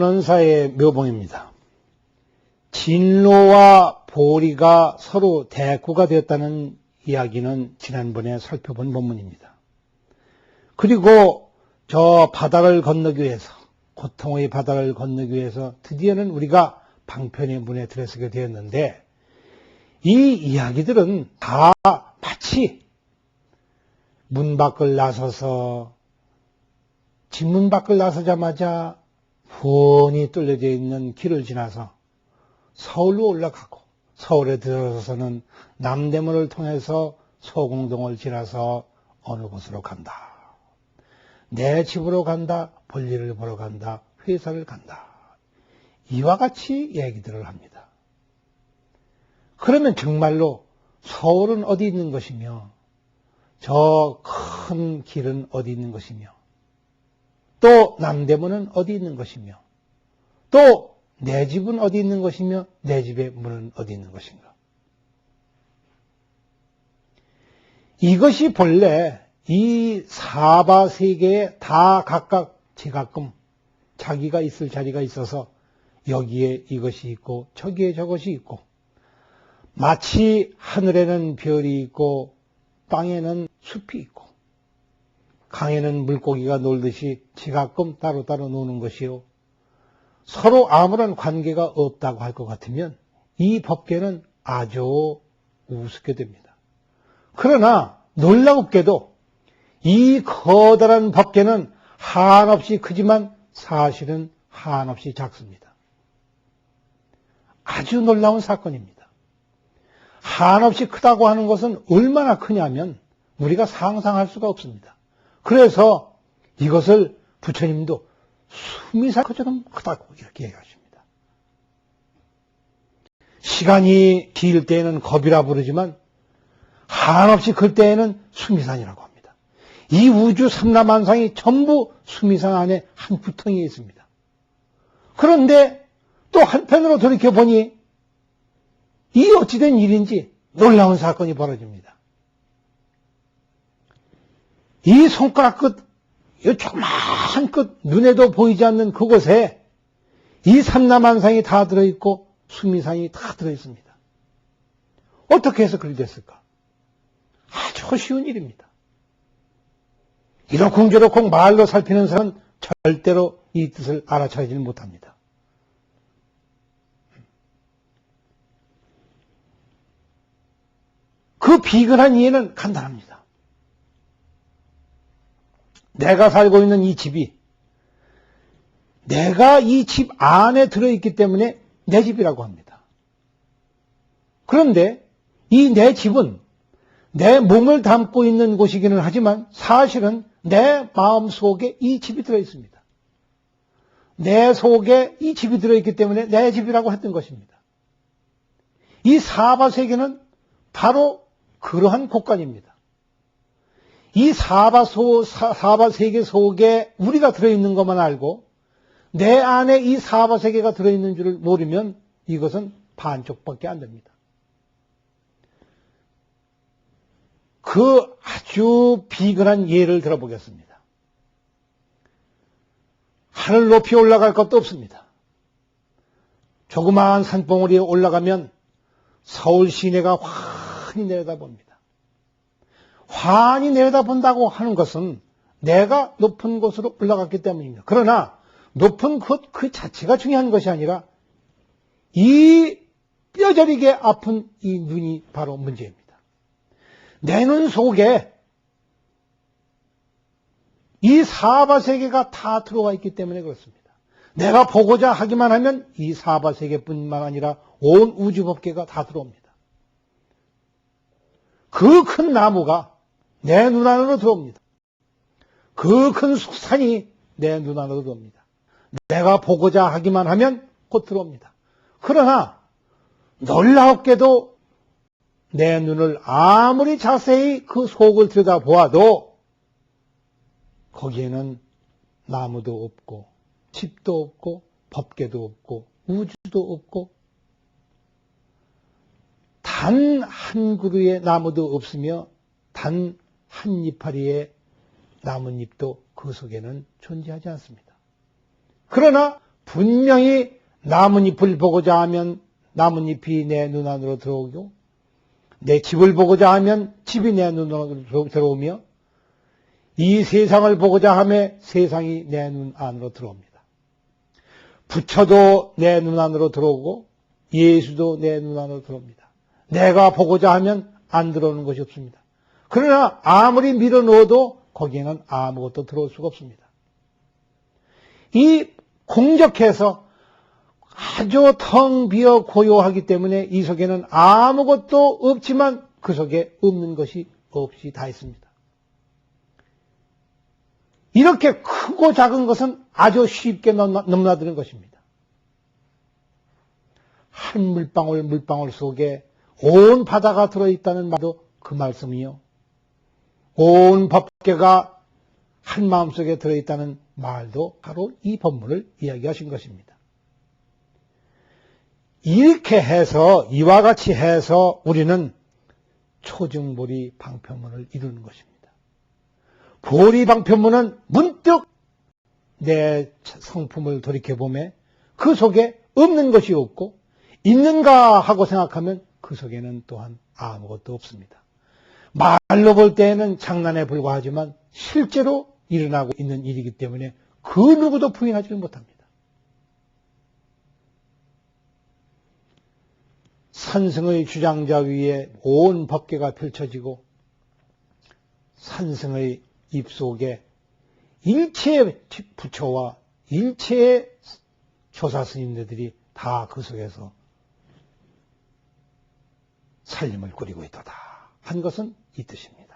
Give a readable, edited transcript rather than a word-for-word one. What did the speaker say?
신원사의 묘봉입니다. 진로와 보리가 서로 대꾸가 되었다는 이야기는 지난번에 살펴본 본문입니다. 그리고 저 바다를 건너기 위해서, 고통의 바다를 건너기 위해서 드디어는 우리가 방편의 문에 들어서게 되었는데, 이 이야기들은 다 마치 문 밖을 나서서 집문 밖을 나서자마자 훤히 뚫려져 있는 길을 지나서 서울로 올라가고, 서울에 들어서서는 남대문을 통해서 소공동을 지나서 어느 곳으로 간다. 내 집으로 간다. 볼일을 보러 간다. 회사를 간다. 이와 같이 얘기들을 합니다. 그러면 정말로 서울은 어디 있는 것이며, 저 큰 길은 어디 있는 것이며, 또 남대문은 어디 있는 것이며, 또 내 집은 어디 있는 것이며, 내 집의 문은 어디 있는 것인가. 이것이 본래 이 사바세계에 다 각각 제가끔 자기가 있을 자리가 있어서 여기에 이것이 있고 저기에 저것이 있고, 마치 하늘에는 별이 있고 땅에는 숲이 있고 강에는 물고기가 놀듯이 제가끔 따로따로 노는 것이요, 서로 아무런 관계가 없다고 할 것 같으면 이 법계는 아주 우습게 됩니다. 그러나 놀랍게도 이 커다란 법계는 한없이 크지만 사실은 한없이 작습니다. 아주 놀라운 사건입니다. 한없이 크다고 하는 것은 얼마나 크냐면 우리가 상상할 수가 없습니다. 그래서 이것을 부처님도 수미사처럼 크다고 이렇게 얘기하십니다. 시간이 길 때에는 겁이라 부르지만 한없이 클 때에는 수미산이라고 합니다. 이 우주 삼라만상이 전부 수미산 안에 한 구덩이에 있습니다. 그런데 또 한편으로 돌이켜보니 이 어찌된 일인지 놀라운 사건이 벌어집니다. 이 손가락 끝, 이 조그마한 끝, 눈에도 보이지 않는 그곳에 이 삼라만상이 다 들어있고 수미산이 다 들어있습니다. 어떻게 해서 그리 됐을까? 아주 쉬운 일입니다. 이러쿵저러쿵 말로 살피는 사람은 절대로 이 뜻을 알아차리지는 못합니다. 그 비근한 이해는 간단합니다. 내가 살고 있는 이 집이 내가 이 집 안에 들어있기 때문에 내 집이라고 합니다. 그런데 이 내 집은 내 몸을 담고 있는 곳이기는 하지만 사실은 내 마음 속에 이 집이 들어있습니다. 내 속에 이 집이 들어있기 때문에 내 집이라고 했던 것입니다. 이 사바세계는 바로 그러한 곳간입니다. 이 사바세계 속에 우리가 들어있는 것만 알고 내 안에 이 사바세계가 들어있는 줄을 모르면 이것은 반쪽밖에 안 됩니다. 그 아주 비근한 예를 들어보겠습니다. 하늘 높이 올라갈 것도 없습니다. 조그마한 산봉우리에 올라가면 서울 시내가 환히 내려다봅니다. 환히 내려다본다고 하는 것은 내가 높은 곳으로 올라갔기 때문입니다. 그러나 높은 곳 그 자체가 중요한 것이 아니라 이 뼈저리게 아픈 이 눈이 바로 문제입니다. 내 눈 속에 이 사바세계가 다 들어와 있기 때문에 그렇습니다. 내가 보고자 하기만 하면 이 사바세계뿐만 아니라 온 우주법계가 다 들어옵니다. 그 큰 나무가 내 눈 안으로 들어옵니다. 그 큰 산이 내 눈 안으로 들어옵니다. 내가 보고자 하기만 하면 곧 들어옵니다. 그러나 놀랍게도 내 눈을 아무리 자세히 그 속을 들여다보아도 거기에는 나무도 없고 집도 없고 법계도 없고 우주도 없고 단 한 그루의 나무도 없으며 단 한 이파리의 나뭇잎도 그 속에는 존재하지 않습니다. 그러나 분명히 나뭇잎을 보고자 하면 나뭇잎이 내 눈 안으로 들어오고 내 집을 보고자 하면 집이 내 눈 안으로 들어오며 이 세상을 보고자 하면 세상이 내 눈 안으로 들어옵니다. 부처도 내 눈 안으로 들어오고 예수도 내 눈 안으로 들어옵니다. 내가 보고자 하면 안 들어오는 것이 없습니다. 그러나 아무리 밀어넣어도 거기에는 아무것도 들어올 수가 없습니다. 이 공적해서 아주 텅 비어 고요하기 때문에 이 속에는 아무것도 없지만 그 속에 없는 것이 없이 다 있습니다. 이렇게 크고 작은 것은 아주 쉽게 넘나드는 것입니다. 한 물방울 속에 온 바다가 들어있다는 말도 그 말씀이요. 온 법계가 한 마음속에 들어있다는 말도 바로 이 법문을 이야기하신 것입니다. 이렇게 해서 이와 같이 해서 우리는 초증보리 방편문을 이루는 것입니다. 보리 방편문은 문득 내 성품을 돌이켜보면 그 속에 없는 것이 없고 있는가 하고 생각하면 그 속에는 또한 아무것도 없습니다. 말로 볼 때에는 장난에 불과하지만 실제로 일어나고 있는 일이기 때문에 그 누구도 부인하지를 못합니다. 산승의 주장자 위에 온 법계가 펼쳐지고 산승의 입속에 일체의 부처와 일체의 조사 스님들이 다 그 속에서 살림을 꾸리고 있도다 한 것은 이 뜻입니다.